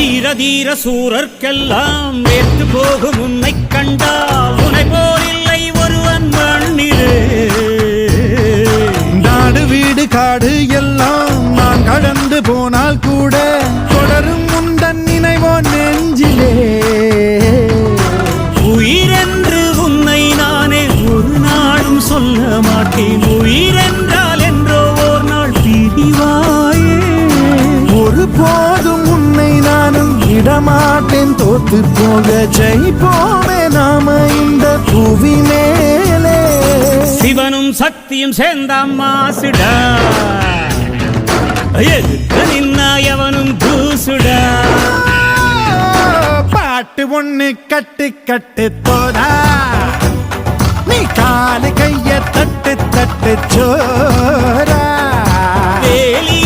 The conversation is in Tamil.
தீர தீர சூரர்க்கெல்லாம் வேர்த்து போகும் உன்னை கண்டால் உன்னை போலில்லை ஒருவன் மண்ணிலே. நாடு வீடு காடு எல்லாம் நான் கடந்து போனால் கூட தொடரும் உந்தன் நினைவோ நெஞ்சிலே. உயிரென்று உன்னை நானே ஒரு நாளும் சொல்ல மாட்டேன். உயிரென்றால் என்றோ ஓர் நாள் பிரிவாயே. ஒரு போதும் உன்னை நானும் விடமாட்டேன். தோத்து போக ஜெயிப்போமே நாம இந்த புவி மேலே. சிவனும் சக்தியும் சேர்ந்த மாசுடா, எதுக்கு நின்னா எவனும் தூசுடா. பாட்டு ஒண்ணு கட்டு கட்டு போடா, நீ காலு கைய தட்டு தட்டு சோரா. வேலி